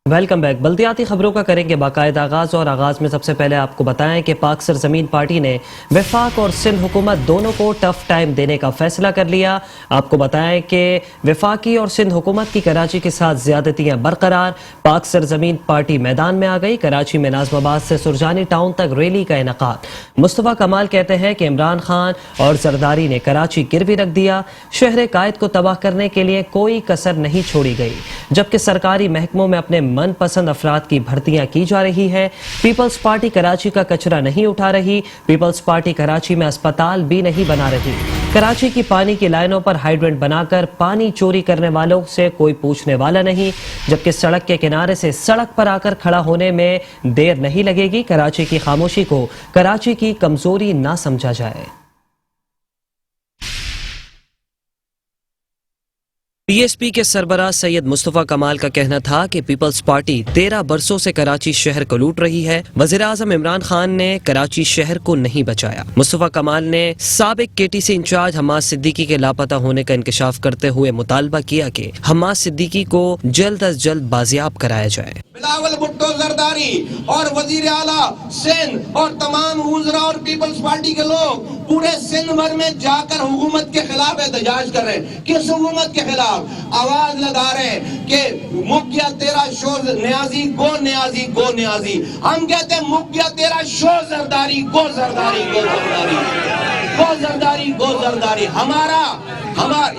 Welcome back. بلدیاتی خبروں کا کریں گے باقاعدہ آغاز میں سب سے پہلے آپ کو بتائیں کہ پاک سرزمین پارٹی نے وفاق اور سندھ حکومت دونوں کو ٹف ٹائم دینے کا فیصلہ کر لیا۔ آپ کو بتائیں کہ وفاقی اور سندھ حکومت کی کراچی کے ساتھ زیادتیاں برقرار، پاک سرزمین پارٹی میدان میں آ گئی۔ کراچی میں ناظم آباد سے سرجانی ٹاؤن تک ریلی کا انعقاد۔ مصطفیٰ کمال کہتے ہیں کہ عمران خان اور زرداری نے کراچی گروی رکھ دیا، شہر قائد کو تباہ کرنے کے لیے کوئی کسر نہیں چھوڑی گئی، جبکہ سرکاری محکموں میں اپنے من پسند افراد کی بھرتیاں کی جا رہی ہے۔ پیپلز پارٹی کراچی کا کچرا نہیں اٹھا رہی، پیپلز پارٹی کراچی میں اسپتال بھی نہیں بنا رہی۔ کراچی کی پانی کی لائنوں پر ہائیڈرنٹ بنا کر پانی چوری کرنے والوں سے کوئی پوچھنے والا نہیں، جبکہ سڑک کے کنارے سے سڑک پر آ کر کھڑا ہونے میں دیر نہیں لگے گی۔ کراچی کی خاموشی کو کراچی کی کمزوری نہ سمجھا جائے۔ پی ایس پی کے سربراہ سید مصطفیٰ کمال کا کہنا تھا کہ پیپلز پارٹی 13 برسوں سے کراچی شہر کو لوٹ رہی ہے۔ وزیر اعظم عمران خان نے کراچی شہر کو نہیں بچایا۔ مصطفیٰ کمال نے سابق K T C incharge Hammad Siddiqui کے لاپتہ ہونے کا انکشاف کرتے ہوئے مطالبہ کیا کہ حماد صدیقی کو جلد از جلد بازیاب کرایا جائے۔ بلاول بھٹو زرداری اور وزیر اعلیٰ سندھ اور تمام وزراء اور پیپلز پارٹی کے لوگ پورے سندھ بھر میں جا کر حکومت کے خلاف احتجاج کر رہے ہیں۔ کس حکومت کے خلاف؟ آواز لگا رہے ہیں کہ مک گیا تیرا شور نیازی گو نیازی گو نیازی۔ ہم کہتے ہیں مک گیا تیرا شور زرداری گو زرداری گو زرداری گو زرداری گو زرداری۔ ہمارا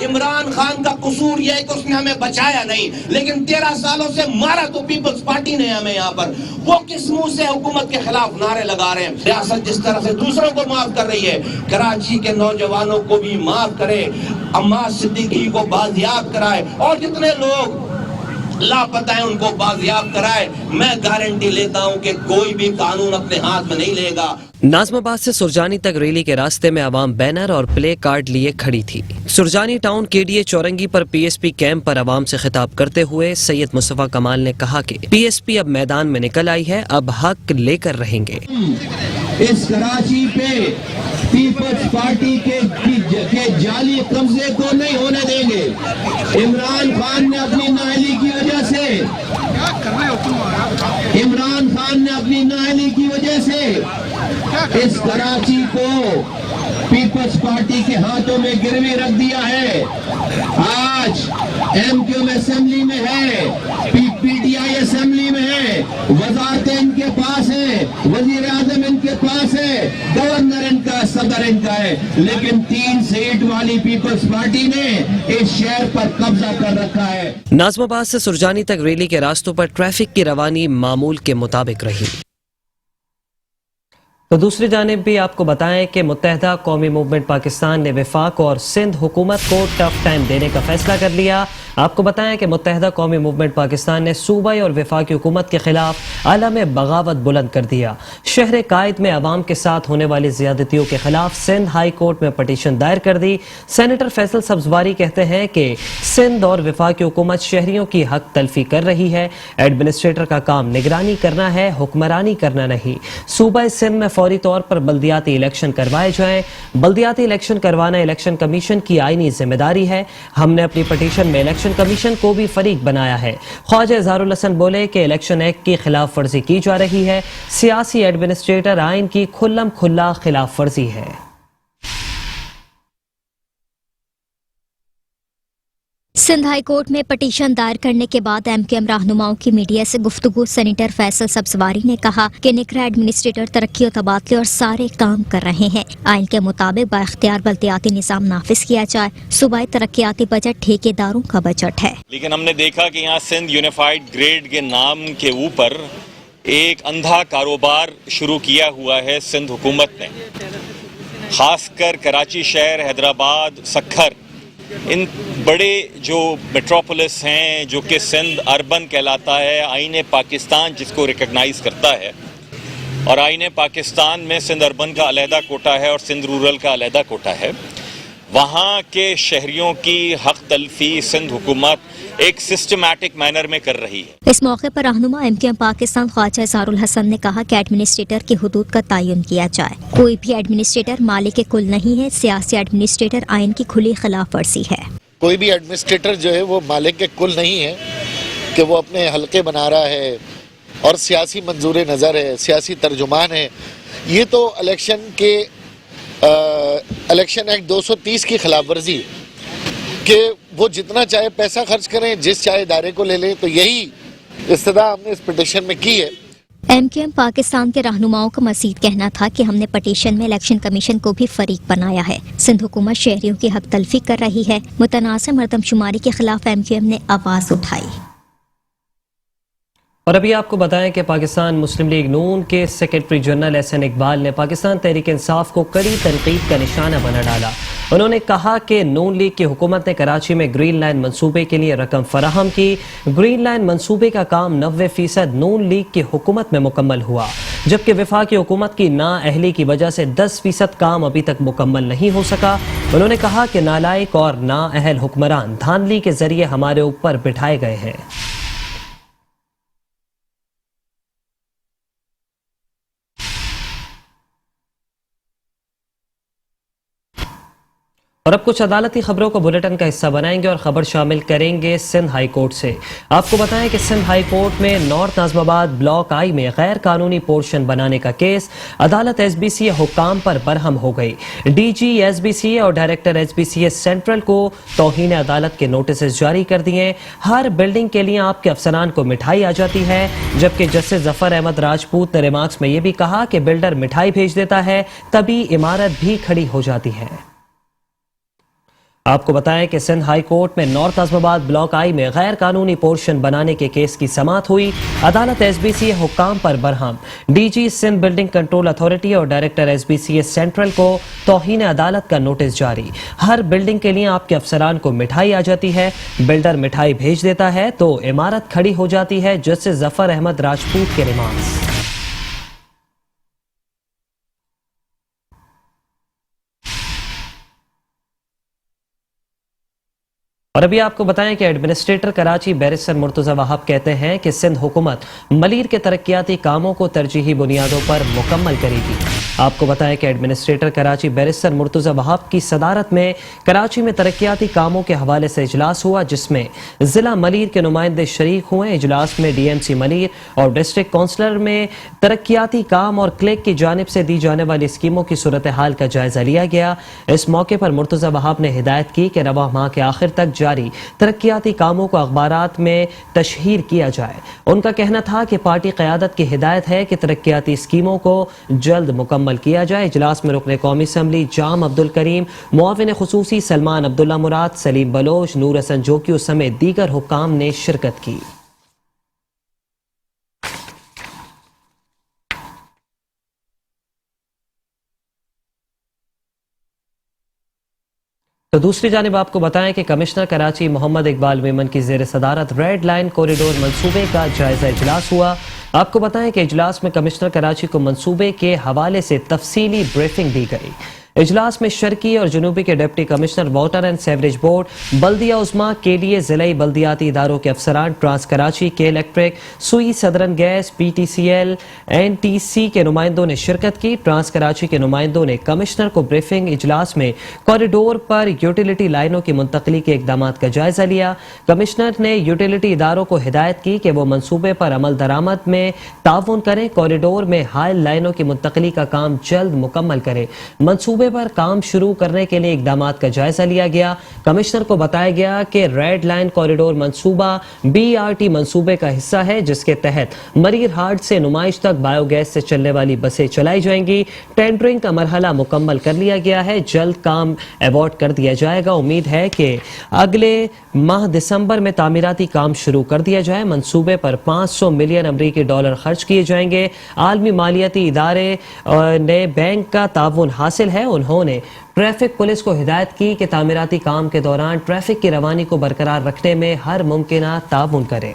عمران خان کا قصور یہ ہے کہ اس نے ہمیں بچایا نہیں، لیکن 13 سالوں سے مارا تو پیپلز پارٹی نے ہمیں یہاں پر۔ وہ کس منہ سے حکومت کے خلاف نعرے لگا رہے ہیں؟ ریاست جس طرح سے دوسروں کو معاف کر رہی ہے، کراچی کے نوجوانوں کو بھی معاف کرے، حماد صدیقی کو بازیاب کرائے، اور جتنے لوگ لاپتہ ہیں ان کو بازیاب کرائے۔ میں گارنٹی لیتا ہوں کہ کوئی بھی قانون اپنے ہاتھ میں نہیں لے گا۔ ناظم آباد سے سرجانی تک ریلی کے راستے میں عوام بینر اور پلے کارڈ لیے کھڑی تھی۔ سرجانی ٹاؤن کے ڈی اے چورنگی پر پی ایس پی کیمپ پر عوام سے خطاب کرتے ہوئے سید مصطفیٰ کمال نے کہا کہ پی ایس پی اب میدان میں نکل آئی ہے، اب حق لے کر رہیں گے۔ اس کراچی پہ پیپلز پارٹی کے جعلی قبضے کو نہیں ہونے دیں گے۔ عمران خان نے اپنی نااہلی کی وجہ سے اس کراچی کو پیپلز پارٹی کے ہاتھوں میں گروی رکھ دیا ہے۔ آج ایم کیو ایم اسمبلی میں ہے، پی ٹی آئی اسمبلی میں ہے، وزارتیں ان کے پاس ہیں، وزیر اعظم ان کے پاس ہے، گورنر ان کا، صدر ان کا ہے، لیکن 3 سیٹ والی پیپلز پارٹی نے اس شہر پر قبضہ کر رکھا ہے۔ ناظم آباد سے سرجانی تک ریلی کے راستوں پر ٹریفک کی روانی معمول کے مطابق رہی۔ تو دوسری جانب بھی آپ کو بتائیں کہ متحدہ قومی موومنٹ پاکستان نے وفاق اور سندھ حکومت کو ٹف ٹائم دینے کا فیصلہ کر لیا۔ آپ کو بتائیں کہ متحدہ قومی موومنٹ پاکستان نے صوبائی اور وفاقی حکومت کے خلاف علم بغاوت بلند کر دیا۔ شہر قائد میں عوام کے ساتھ ہونے والی زیادتیوں کے خلاف سندھ ہائی کورٹ میں پٹیشن دائر کر دی۔ سینیٹر فیصل سبزواری کہتے ہیں کہ سندھ اور وفاقی حکومت شہریوں کی حق تلفی کر رہی ہے۔ ایڈمنسٹریٹر کا کام نگرانی کرنا ہے، حکمرانی کرنا نہیں۔ صوبہ سندھ میں فوری طور پر بلدیاتی الیکشن کروائے جائیں۔ بلدیاتی الیکشن کروانا الیکشن کمیشن کی آئینی ذمہ داری ہے۔ ہم نے اپنی پٹیشن میں الیکشن کمیشن کو بھی فریق بنایا ہے۔ خواجہ اظہار الحسن بولے کہ الیکشن ایکٹ کی خلاف ورزی کی جا رہی ہے، سیاسی ایڈمنسٹریٹر آئین کی کھلم کھلا خلاف ورزی ہے۔ سندھ ہائی کورٹ میں پٹیشن دائر کرنے کے بعد ایم کیو ایم رہنماؤں کی میڈیا سے گفتگو سینیٹر فیصل سبزواری نے کہا کہ نکرا ایڈمنسٹریٹر ترقی و تبادلے اور سارے کام کر رہے ہیں۔ آئین کے مطابق با اختیار بلدیاتی نظام نافذ کیا جائے۔ صوبائی ترقیاتی بجٹ ٹھیکیداروں کا بجٹ ہے، لیکن ہم نے دیکھا کہ یہاں سندھ یونیفائڈ گریڈ کے نام کے اوپر ایک اندھا کاروبار شروع کیا ہوا ہے سندھ حکومت نے، خاص کر کراچی شہر، حیدرآباد، سکھر، ان بڑے جو میٹروپولس ہیں جو کہ سندھ اربن کہلاتا ہے، آئین پاکستان جس کو ریکگنائز کرتا ہے، اور آئین پاکستان میں سندھ اربن کا علیحدہ کوٹا ہے اور سندھ رورل کا علیحدہ کوٹا ہے۔ وہاں کے شہریوں کی حق تلفی سندھ حکومت ایک سسٹمیٹک مینر میں کر رہی ہے۔ اس موقع پر رہنما ایم کیو ایم پاکستان خواجہ اظہار الحسن نے کہا کہ ایڈمنسٹریٹر کی حدود کا تعین کیا جائے۔ کوئی بھی ایڈمنسٹریٹر مالک کل نہیں ہے، سیاسی ایڈمنسٹریٹر آئین کی کھلی خلاف ورزی ہے۔ کوئی بھی ایڈمنسٹریٹر جو ہے وہ مالک کے کل نہیں ہے، کہ وہ اپنے حلقے بنا رہا ہے اور سیاسی منظور نظر ہے، سیاسی ترجمان ہے. یہ تو الیکشن ایکٹ 230 کی خلاف ورزی کہ وہ جتنا چاہے پیسہ خرچ کریں، جس چاہے ادارے کو لے لیں. تو یہی استدعا ہم نے اس پٹیشن میں کی ہے. ایم کیو ایم پاکستان کے رہنماؤں کا مزید کہنا تھا کہ ہم نے پٹیشن میں الیکشن کمیشن کو بھی فریق بنایا ہے. سندھ حکومت شہریوں کی حق تلفی کر رہی ہے. متنازع مردم شماری کے خلاف ایم کیو ایم نے آواز اٹھائی. اور ابھی آپ کو بتائیں کہ پاکستان مسلم لیگ نون کے سیکرٹری جنرل احسن اقبال نے پاکستان تحریک انصاف کو کڑی تنقید کا نشانہ بنا ڈالا. انہوں نے کہا کہ نون لیگ کی حکومت نے کراچی میں گرین لائن منصوبے کے لیے رقم فراہم کی. گرین لائن منصوبے کا کام 90% نون لیگ کی حکومت میں مکمل ہوا، جبکہ وفاقی حکومت کی نااہلی کی وجہ سے 10% کام ابھی تک مکمل نہیں ہو سکا. انہوں نے کہا کہ نالائق اور نااہل حکمران دھاندلی کے ذریعے ہمارے اوپر بٹھائے گئے ہیں. اور اب کچھ عدالتی خبروں کو بلیٹن کا حصہ بنائیں گے اور خبر شامل کریں گے سندھ ہائی کورٹ سے. آپ کو بتائیں کہ سندھ ہائی کورٹ میں نارتھ ناظم آباد بلاک آئی میں غیر قانونی پورشن بنانے کا کیس عدالت ایس بی سی اے حکام پر برہم ہو گئی. D G S B C A اور director S B C A central کو توہین عدالت کے نوٹسز جاری کر دیے. ہر بلڈنگ کے لیے آپ کے افسران کو مٹھائی آ جاتی ہے، جبکہ جسٹس ظفر احمد راجپوت نے ریمارکس میں یہ بھی کہا کہ بلڈر مٹھائی بھیج دیتا ہے تبھی عمارت بھی کھڑی ہو جاتی ہے. آپ کو بتائیں کہ سندھ ہائی کورٹ میں نارتھ ناظم آباد بلاک آئی میں غیر قانونی پورشن بنانے کے کیس کی سماعت ہوئی. عدالت ایس بی سی اے حکام پر برہم. D G Sindh building control authority اور director S B C A central کو توہین عدالت کا نوٹس جاری. ہر بلڈنگ کے لیے آپ کے افسران کو مٹھائی آ جاتی ہے، بلڈر مٹھائی بھیج دیتا ہے تو عمارت کھڑی ہو جاتی ہے. جسٹس ظفر احمد راجپوت کے ریمارکس. اور ابھی آپ کو بتائیں کہ ایڈمنسٹریٹر کراچی بیرسٹر مرتضی وہاب کہتے ہیں کہ سندھ حکومت ملیر کے ترقیاتی کاموں کو ترجیحی بنیادوں پر مکمل کرے گی. آپ کو بتائیں کہ ایڈمنسٹریٹر کراچی بیرسٹر مرتضی وہاب کی صدارت میں کراچی میں ترقیاتی کاموں کے حوالے سے اجلاس ہوا، جس میں ضلع ملیر کے نمائندے شریک ہوئے. اجلاس میں ڈی ایم سی ملیر اور ڈسٹرکٹ کونسلر میں ترقیاتی کام اور کلیک کی جانب سے دی جانے والی اسکیموں کی صورتحال کا جائزہ لیا گیا. اس موقع پر مرتضی وہاب نے ہدایت کی کہ رواں ماہ کے آخر تک جاری ترقیاتی کاموں کو اخبارات میں تشہیر کیا جائے. ان کا کہنا تھا کہ پارٹی قیادت کی ہدایت ہے کہ ترقیاتی اسکیموں کو جلد مکمل کیا جائے. اجلاس میں رکن قومی اسمبلی جام عبد الکریم، معاون خصوصی سلمان عبداللہ مراد، سلیم بلوچ، نور حسن جوکیو سمیت دیگر حکام نے شرکت کی. تو دوسری جانب آپ کو بتائیں کہ کمشنر کراچی محمد اقبال میمن کی زیر صدارت ریڈ لائن کوریڈور منصوبے کا جائزہ اجلاس ہوا. آپ کو بتائیں کہ اجلاس میں کمشنر کراچی کو منصوبے کے حوالے سے تفصیلی بریفنگ دی گئی. اجلاس میں شرقی اور جنوبی کے deputy commissioner water and sewerage board, بلدیہ عظما کے لیے ضلعی بلدیاتی اداروں کے افسران، trans Karachi K electric, Sui Southern Gas, P T C L, N T C کے نمائندوں نے شرکت کی. ٹرانس کراچی کے نمائندوں نے کمشنر کو بریفنگ اجلاس میں کوریڈور پر یوٹیلیٹی لائنوں کی منتقلی کے اقدامات کا جائزہ لیا. کمشنر نے یوٹیلیٹی اداروں کو ہدایت کی کہ وہ منصوبے پر عمل درآمد میں تعاون کریں. کوریڈور میں حائل لائنوں کی منتقلی کا کام جلد مکمل کرے. منصوبے پر کام شروع کرنے کے لیے اقدامات کا جائزہ لیا گیا. کمشنر کو بتایا گیا کہ ریڈ لائن کوریڈور منصوبہ بی آر ٹی منصوبے کا حصہ ہے، جس کے تحت مریر ہاٹ سے نمائش تک بایو گیس سے چلنے والی بسیں چلائی جائیں گی. ٹینڈرنگ کا مرحلہ مکمل کر لیا گیا ہے، جلد کام ایوارڈ کر دیا جائے گا. امید ہے کہ اگلے ماہ دسمبر میں تعمیراتی کام شروع کر دیا جائے. منصوبے پر 500 ملین امریکی ڈالر خرچ کیے جائیں گے. عالمی مالیاتی ادارے نے بینک کا تعاون حاصل ہے. انہوں نے ٹریفک پولیس کو ہدایت کی کہ تعمیراتی کام کے دوران ٹریفک کی روانی کو برقرار رکھنے میں ہر ممکنہ تعاون کرے.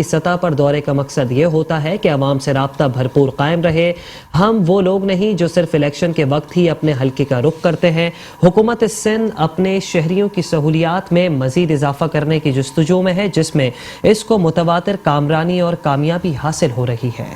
کی سطح پر دورے کا مقصد یہ ہوتا ہے کہ عوام سے رابطہ بھرپور قائم رہے. ہم وہ لوگ نہیں جو صرف الیکشن کے وقت ہی اپنے حلقے کا رخ کرتے ہیں. حکومت سندھ اپنے شہریوں کی سہولیات میں مزید اضافہ کرنے کی جستجو میں ہے، جس میں اس کو متواتر کامرانی اور کامیابی حاصل ہو رہی ہے.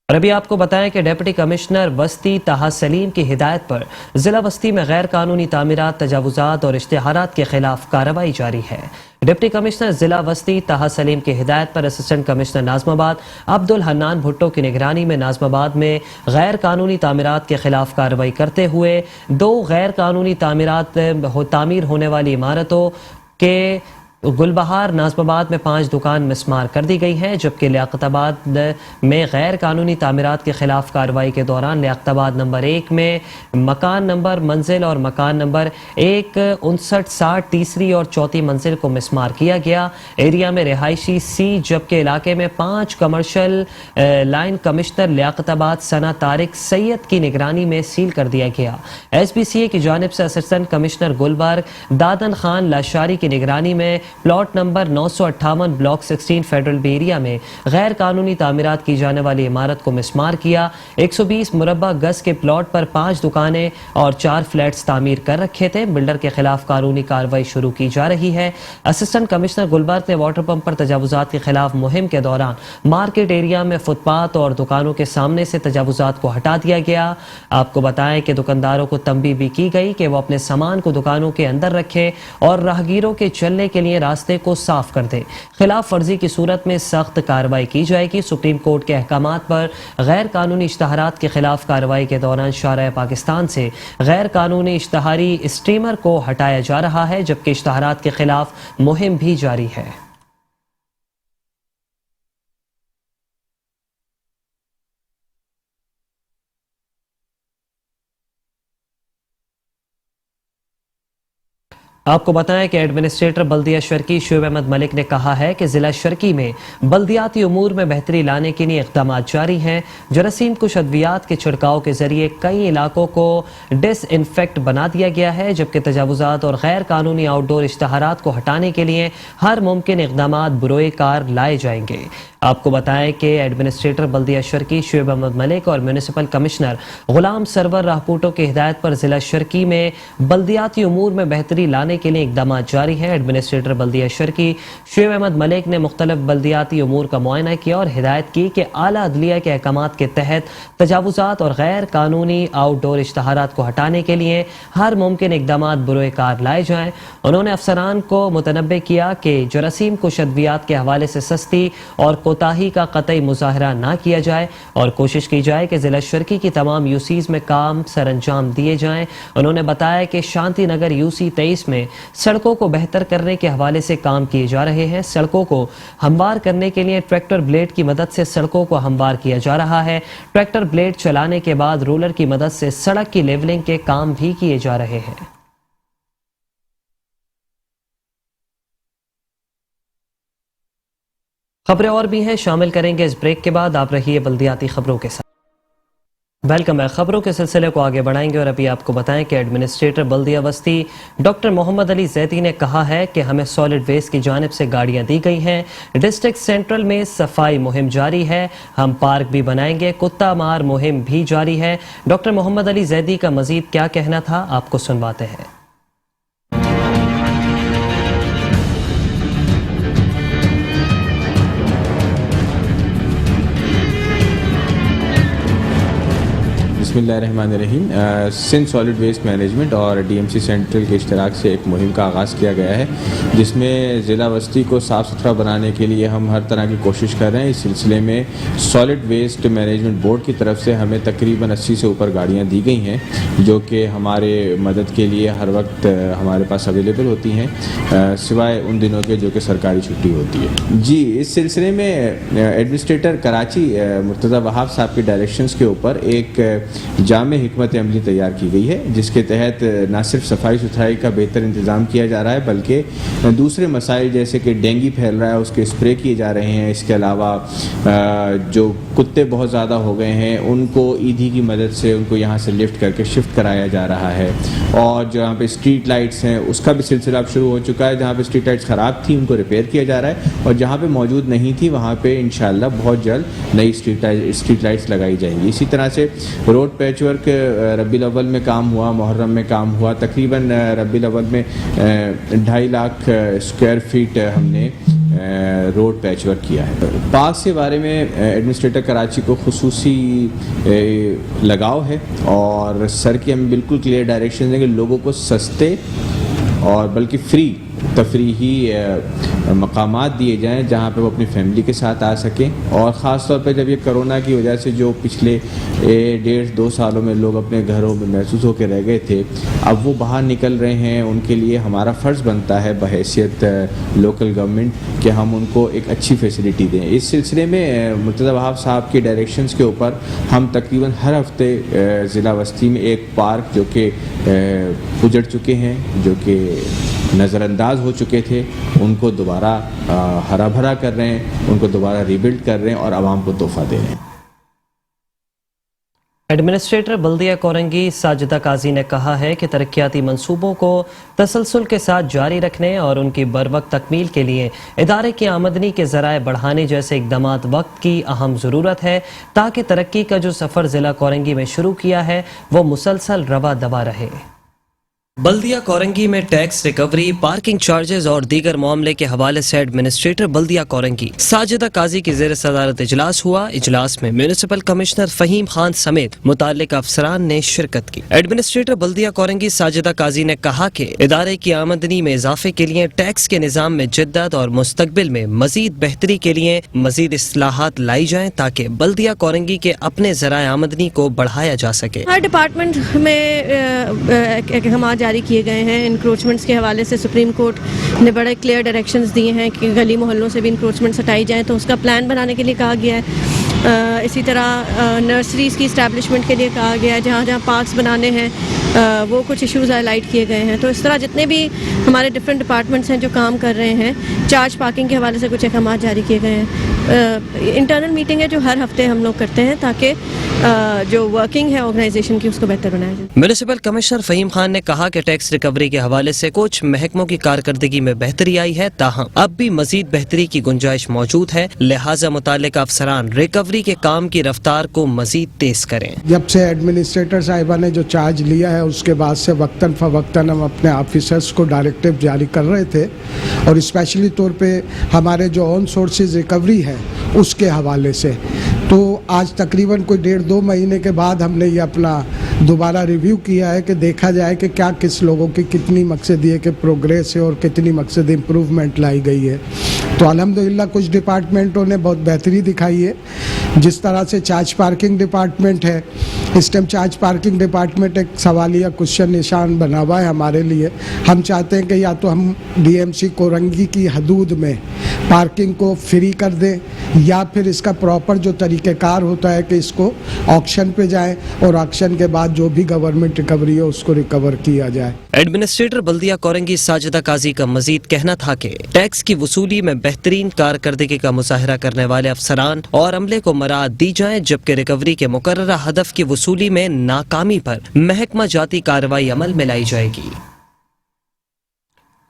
اور ابھی آپ کو بتائیں کہ ڈپٹی کمشنر وسطی طاہا سلیم کی ہدایت پر ضلع وسطی میں غیر قانونی تعمیرات، تجاوزات اور اشتہارات کے خلاف کارروائی جاری ہے. ڈپٹی کمشنر ضلع وسطی طاہا سلیم کی ہدایت پر اسسٹنٹ کمشنر ناظم آباد عبدالحنان بھٹو کی نگرانی میں ناظم آباد میں غیر قانونی تعمیرات کے خلاف کارروائی کرتے ہوئے 2 غیر قانونی تعمیر ہونے والی عمارتوں کے گلبہار ناظم آباد میں 5 دکان مسمار کر دی گئی ہیں، جبکہ لیاقت آباد میں غیر قانونی تعمیرات کے خلاف کارروائی کے دوران لیاقت آباد نمبر 1 میں مکان نمبر، منزل اور مکان نمبر 15960 تیسری اور چوتھی منزل کو مسمار کیا گیا. ایریا میں رہائشی سی، جبکہ علاقے میں 5 کمرشل لائن کمشنر لیاقت آباد ثنا طارق سید کی نگرانی میں سیل کر دیا گیا. ایس بی سی اے کی جانب سے اسسٹنٹ کمشنر گلبرگ دادن خان لاشاری کی نگرانی میں plot number 958 block 16 federal be area میں غیر قانونی تعمیرات کی جانے والی عمارت کو مسمار کیا. 120 مربع گز کے پلاٹ پر 5 دکانیں اور 4 فلیٹس تعمیر کر رکھے تھے. بلڈر کے خلاف قانونی کارروائی شروع کی جا رہی ہے. اسسٹنٹ کمشنر گلبرگ نے واٹر پمپ پر تجاوزات کے خلاف مہم کے دوران مارکیٹ ایریا میں فٹ پاتھ اور دکانوں کے سامنے سے تجاوزات کو ہٹا دیا گیا. آپ کو بتائیں کہ دکانداروں کو تنبیہ بھی کی گئی کہ وہ اپنے سامان کو دکانوں کے اندر رکھیں اور راہگیروں کے چلنے کے لیے راستے کو صاف کر دیں. خلاف ورزی کی صورت میں سخت کارروائی کی جائے گی. سپریم کورٹ کے احکامات پر غیر قانونی اشتہارات کے خلاف کارروائی کے دوران شارع پاکستان سے غیر قانونی اشتہاری اسٹریمر کو ہٹایا جا رہا ہے، جبکہ اشتہارات کے خلاف مہم بھی جاری ہے. آپ کو بتائیں کہ ایڈمنسٹریٹر بلدیہ شرکی شعیب احمد ملک نے کہا ہے کہ ضلع شرکی میں بلدیاتی امور میں بہتری لانے کے لیے اقدامات جاری ہیں. جراثیم کش ادویات کے چھڑکاؤ کے ذریعے کئی علاقوں کو ڈس انفیکٹ بنا دیا گیا ہے، جبکہ تجاوزات اور غیر قانونی آؤٹ ڈور اشتہارات کو ہٹانے کے لیے ہر ممکن اقدامات بروئے کار لائے جائیں گے. آپ کو بتائیں کہ ایڈمنسٹریٹر بلدیہ شرکی شعیب احمد ملک اور میونسپل کمشنر غلام سرور راہپوٹو کی ہدایت پر ضلع شرکی میں بلدیاتی امور میں بہتری لانے کے لیے اقدامات جاری ہیں. ایڈمنسٹریٹر بلدیہ شرکی شعیب احمد ملک نے مختلف بلدیاتی امور کا معائنہ کیا اور ہدایت کی کہ اعلیٰ عدلیہ کے احکامات کے تحت تجاوزات اور غیر قانونی آؤٹ ڈور اشتہارات کو ہٹانے کے لیے ہر ممکن اقدامات بروئے کار لائے جائیں. انہوں نے افسران کو متنبہ کیا کہ جراثیم کش ادویات کے حوالے سے سستی اور کوتاہی کا قطعی مظاہرہ نہ کیا جائے اور کوشش کی جائے کہ ضلع شرکی کی تمام یو سیز میں کام سر انجام دیے جائیں. انہوں نے بتایا کہ شانتی نگر یو سی 23 میں سڑکوں کو بہتر کرنے کے حوالے سے کام کیے جا رہے ہیں. سڑکوں کو ہموار کرنے کے لیے ٹریکٹر بلیڈ کی مدد سے سڑکوں کو ہموار کیا جا رہا ہے. ٹریکٹر بلیڈ چلانے کے بعد رولر کی مدد سے سڑک کی لیولنگ کے کام بھی کیے جا رہے ہیں. خبریں اور بھی ہیں، شامل کریں گے اس بریک کے بعد. آپ رہیے بلدیاتی خبروں کے ساتھ. ویلکم ہے. خبروں کے سلسلے کو آگے بڑھائیں گے اور ابھی آپ کو بتائیں کہ ایڈمنسٹریٹر بلدیہ وسطی ڈاکٹر محمد علی زیدی نے کہا ہے کہ ہمیں سالڈ ویسٹ کی جانب سے گاڑیاں دی گئی ہیں. ڈسٹرکٹ سینٹرل میں صفائی مہم جاری ہے، ہم پارک بھی بنائیں گے. کتا مار مہم بھی جاری ہے. ڈاکٹر محمد علی زیدی کا مزید کیا کہنا تھا، آپ کو سنواتے ہیں. بسم اللہ الرحمن الرحیم. سندھ سالڈ ویسٹ مینجمنٹ اور ڈی ایم سی سینٹرل کے اشتراک سے ایک مہم کا آغاز کیا گیا ہے، جس میں ضلع وسطی کو صاف ستھرا بنانے کے لیے ہم ہر طرح کی کوشش کر رہے ہیں. اس سلسلے میں سالڈ ویسٹ مینجمنٹ بورڈ کی طرف سے ہمیں تقریباً 80 سے اوپر گاڑیاں دی گئی ہیں، جو کہ ہمارے مدد کے لیے ہر وقت ہمارے پاس اویلیبل ہوتی ہیں، سوائے ان دنوں کے جو کہ سرکاری چھٹی ہوتی ہے. جی، اس سلسلے میں ایڈمنسٹریٹر کراچی مرتضیٰ وہاب صاحب کے ڈائریکشنز کے اوپر ایک جامع حکمت عملی تیار کی گئی ہے، جس کے تحت نہ صرف صفائی ستھرائی کا بہتر انتظام کیا جا رہا ہے، بلکہ دوسرے مسائل جیسے کہ ڈینگی پھیل رہا ہے اس کے اسپرے کیے جا رہے ہیں. اس کے علاوہ جو کتے بہت زیادہ ہو گئے ہیں ان کو ایدھی کی مدد سے ان کو یہاں سے لفٹ کر کے شفٹ کرایا جا رہا ہے. اور جہاں پہ اسٹریٹ لائٹس ہیں اس کا بھی سلسلہ اب شروع ہو چکا ہے. جہاں پہ اسٹریٹ لائٹس خراب تھیں ان کو ریپیئر کیا جا رہا ہے, اور جہاں پہ موجود نہیں تھی وہاں پہ انشاءاللہ بہت جلد نئی اسٹریٹ لائٹس لگائی جائیں گی. اسی طرح سے روڈ پیچ ورک ربیع الاول میں کام ہوا, محرم میں کام ہوا. تقریباً ربیع الاول میں 2.5 لاکھ اسکوائر فیٹ ہم نے روڈ پیچ ورک کیا ہے. پارکس کے بارے میں ایڈمنسٹریٹر کراچی کو خصوصی لگاؤ ہے, اور سر کی ہم بالکل کلیئر ڈائریکشن دیں کہ لوگوں کو سستے اور بلکہ فری تفریحی مقامات دیے جائیں جہاں پہ وہ اپنی فیملی کے ساتھ آ سکیں. اور خاص طور پہ جب یہ کرونا کی وجہ سے جو پچھلے 1.5-2 سالوں میں لوگ اپنے گھروں میں محسوس ہو کے رہ گئے تھے, اب وہ باہر نکل رہے ہیں. ان کے لیے ہمارا فرض بنتا ہے بحیثیت لوکل گورنمنٹ کہ ہم ان کو ایک اچھی فیسلٹی دیں. اس سلسلے میں مرتضی وہاب صاحب کی ڈائریکشنز کے اوپر ہم تقریباً ہر ہفتے ضلع وسطی میں ایک پارک جو کہ اجڑ چکے ہیں, جو کہ نظر انداز ہو چکے تھے, ان کو دوبارہ ہرا بھرا کر رہے ہیں, ان کو دوبارہ ریبلڈ کر رہے ہیں اور عوام کو تحفہ دے رہے ہیں. ایڈمنسٹریٹر بلدیہ کورنگی ساجدہ قاضی نے کہا ہے کہ ترقیاتی منصوبوں کو تسلسل کے ساتھ جاری رکھنے اور ان کی بروقت تکمیل کے لیے ادارے کی آمدنی کے ذرائع بڑھانے جیسے اقدامات وقت کی اہم ضرورت ہے, تاکہ ترقی کا جو سفر ضلع کورنگی میں شروع کیا ہے وہ مسلسل رواں دوا رہے. بلدیہ کورنگی میں ٹیکس ریکوری, پارکنگ چارجز اور دیگر معاملے کے حوالے سے ایڈمنسٹریٹر بلدیہ کورنگی ساجدہ قاضی کی زیر صدارت اجلاس ہوا. اجلاس میں میونسپل کمشنر فہیم خان سمیت متعلقہ افسران نے شرکت کی. ایڈمنسٹریٹر بلدیہ کورنگی ساجدہ قاضی نے کہا کہ ادارے کی آمدنی میں اضافے کے لیے ٹیکس کے نظام میں جدت اور مستقبل میں مزید بہتری کے لیے مزید اصلاحات لائی جائیں تاکہ بلدیہ کورنگی کے اپنے ذرائع آمدنی کو بڑھایا جا سکے. ہر ڈپارٹمنٹ میں اقدامات جاری کیے گئے ہیں. انکروچمنٹس کے حوالے سے سپریم کورٹ نے بڑے کلیئر ڈائریکشنز دیے ہیں کہ گلی محلوں سے بھی انکروچمنٹس ہٹائی جائیں, تو اس کا پلان بنانے کے لیے کہا گیا ہے. اسی طرح نرسریز کی اسٹیبلشمنٹ کے لیے کہا گیا ہے, جہاں جہاں پارکس بنانے ہیں وہ کچھ ایشوز ہائی لائٹ کیے گئے ہیں. تو اس طرح جتنے بھی ہمارے ڈفرینٹ ڈپارٹمنٹس ہیں جو کام کر رہے ہیں, چارج پارکنگ کے حوالے سے کچھ اقدامات جاری کیے گئے ہیں. انٹرنل میٹنگ ہے جو ہر ہفتے ہم لوگ کرتے ہیں تاکہ جو ورکنگ ہے آرگنائزیشن کی اس کو بہتر بنایا جائے. میونسپل کمشنر فہیم خان نے کہا کہ ٹیکس ریکوری کے حوالے سے کچھ محکموں کی کارکردگی میں بہتری آئی ہے, تاہم اب بھی مزید بہتری کی گنجائش موجود ہے, لہٰذا متعلقہ افسران ریکوری کے کام کی رفتار کو مزید تیز کریں. جب سے ایڈمنسٹریٹر صاحبہ نے جو چارج لیا ہے اس کے بعد سے وقتاً فوقتاً ہم اپنے آفیسرز کو ڈائریکٹیو جاری کر رہے تھے, اور اسپیشلی طور پہ ہمارے جو آن سورسز ریکوری ہے اس کے حوالے سے. تو آج تقریباً کوئی 1.5-2 مہینے کے بعد ہم نے یہ اپنا دوبارہ ریویو کیا ہے کہ دیکھا جائے کہ کیا کس لوگوں کی کتنی مقصد یہ کہ پروگریس ہے اور کتنی مقصد امپروومنٹ لائی گئی ہے. تو الحمدللہ کچھ ڈپارٹمنٹوں نے بہت بہتری دکھائی ہے. جس طرح سے چارج پارکنگ ڈپارٹمنٹ ہے, اس ٹائم چارج پارکنگ ڈپارٹمنٹ ایک سوالیہ کوشچن نشان بنا ہوا ہے ہمارے لیے. ہم چاہتے ہیں کہ یا تو ہم ڈی ایم سی کورنگی کی حدود میں پارکنگ کو فری کر دیں, یا پھر اس کا پراپر جو طریقہ کار ہوتا ہے کہ اس کو آکشن پہ جائیں اور آکشن کے بعد جو بھی گورنمنٹ ریکوری ہے اس کو ریکور کیا جائے. ایڈمنسٹریٹر بلدیہ کورنگی ساجدہ قاضی کا مزید کہنا تھا کہ ٹیکس کی وصولی میں بہترین کارکردگی کا مظاہرہ کرنے والے افسران اور عملے کو مراعات دی جائیں, جبکہ ریکوری کے مقررہ ہدف کی وصولی میں ناکامی پر محکمہ جاتی کارروائی عمل میں لائی جائے گی.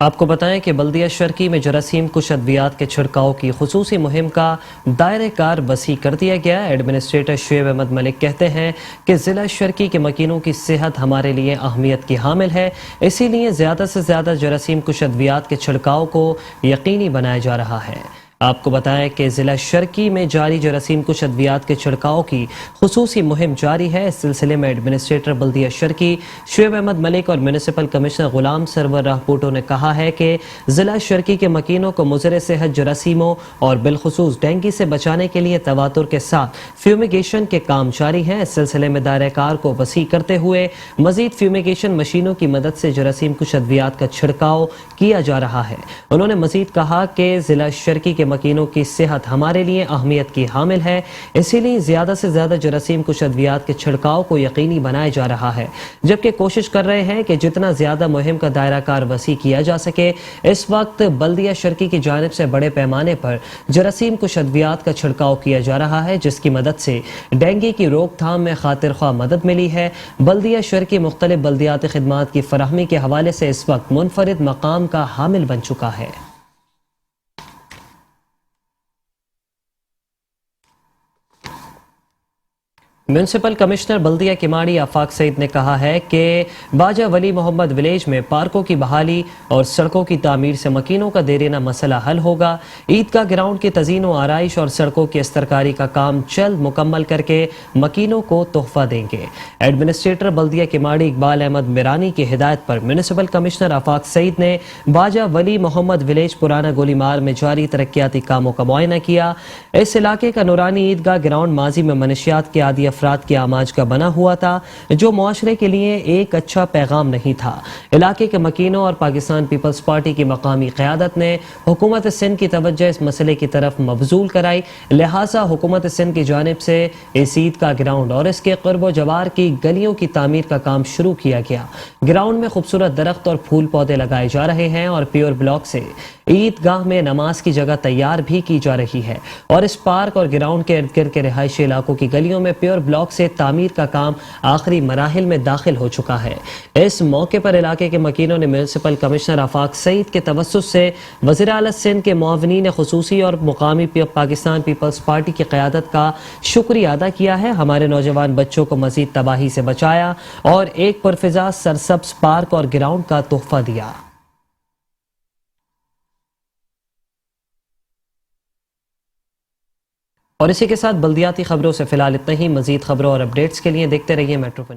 آپ کو بتائیں کہ بلدیہ شرکی میں جراثیم کش ادویات کے چھڑکاؤ کی خصوصی مہم کا دائرہ کار وسیع کر دیا گیا. ایڈمنسٹریٹر شعیب احمد ملک کہتے ہیں کہ ضلع شرکی کے مکینوں کی صحت ہمارے لیے اہمیت کی حامل ہے, اسی لیے زیادہ سے زیادہ جراثیم کش ادویات کے چھڑکاؤ کو یقینی بنایا جا رہا ہے. آپ کو بتائیں کہ ضلع شرکی میں جاری جراثیم کش ادویات کے چھڑکاؤ کی خصوصی مہم جاری ہے. اس سلسلے میں ایڈمنسٹریٹر بلدیہ شرکی شعیب احمد ملک اور میونسپل کمشنر غلام سرور راہ پوٹو نے کہا ہے کہ ضلع شرکی کے مکینوں کو مضر صحت جراثیموں اور بالخصوص ڈینگی سے بچانے کے لیے تواتر کے ساتھ فیومیگیشن کے کام جاری ہیں. اس سلسلے میں دائرہ کار کو وسیع کرتے ہوئے مزید فیومیگیشن مشینوں کی مدد سے جراثیم کش ادویات کا چھڑکاؤ کیا جا رہا ہے. انہوں نے مزید کہا کہ ضلع شرکی کے مکینوں کی صحت ہمارے لیے اہمیت کی حامل ہے، اسی لیے زیادہ سے زیادہ جراثیم کش ادویات کے چھڑکاؤ کو یقینی بنایا جا رہا ہے، جبکہ کوشش کر رہے ہیں کہ جتنا زیادہ مہم کا دائرہ کار وسیع کیا جا سکے۔ اس وقت بلدیہ شرقی کی جانب سے بڑے پیمانے پر جراثیم کش ادویات کا چھڑکاؤ کیا جا رہا ہے، جس کی مدد سے ڈینگی کی روک تھام میں خاطر خواہ مدد ملی ہے۔ بلدیہ شرقی مختلف بلدیاتی خدمات کی فراہمی کے حوالے سے اس وقت منفرد مقام کا حامل بن چکا ہے۔ میونسپل کمشنر بلدیہ کماڑی آفاق سعید نے کہا ہے کہ باجہ ولی محمد ولیج میں پارکوں کی بحالی اور سڑکوں کی تعمیر سے مکینوں کا دیرینہ مسئلہ حل ہوگا۔ عیدگاہ گراؤنڈ کی تزئین و آرائش اور سڑکوں کی استرکاری کا کام جلد مکمل کر کے مکینوں کو تحفہ دیں گے۔ ایڈمنسٹریٹر بلدیہ کماڑی اقبال احمد میرانی کی ہدایت پر میونسپل کمشنر آفاق سعید نے باجہ ولی محمد ولیج پرانا گولی مار میں جاری ترقیاتی کاموں کا معائنہ کیا۔ اس علاقے کا نورانی عیدگاہ گراؤنڈ ماضی میں منشیات کے عادی افراد کے آماج کا بنا ہوا تھا، جو معاشرے کے لیے ایک اچھا پیغام نہیں تھا۔ علاقے کے مکینوں اور پاکستان پیپلز پارٹی کی مقامی قیادت نے حکومت سندھ کی توجہ اس مسئلے کی طرف مبذول کرائی، لہٰذا حکومت سندھ کی جانب سے اس عیدگاہ گراؤنڈ اور اس کے قرب و جوار کی گلیوں کی تعمیر کا کام شروع کیا گیا۔ گراؤنڈ میں خوبصورت درخت اور پھول پودے لگائے جا رہے ہیں اور پیور بلاک سے عیدگاہ میں نماز کی جگہ تیار بھی کی جا رہی ہے، اور اس پارک اور گراؤنڈ کے ارد گرد کے رہائشی علاقوں کی گلیوں میں پیور بلاک سے تعمیر کا کام آخری مراحل میں داخل ہو چکا ہے۔ اس موقع پر علاقے کے مکینوں نے میونسپل کمشنر آفاق سعید کے توسط سے وزیر اعلیٰ سندھ کے معاونین خصوصی اور مقامی پاکستان پیپلز پارٹی کی قیادت کا شکریہ ادا کیا ہے۔ ہمارے نوجوان بچوں کو مزید تباہی سے بچایا اور ایک پرفضا سرسبز پارک اور گراؤنڈ کا تحفہ دیا۔ اور اسی کے ساتھ بلدیاتی خبروں سے فی الحال اتنا ہی۔ مزید خبروں اور اپڈیٹس کے لیے دیکھتے رہیے میٹرو پر۔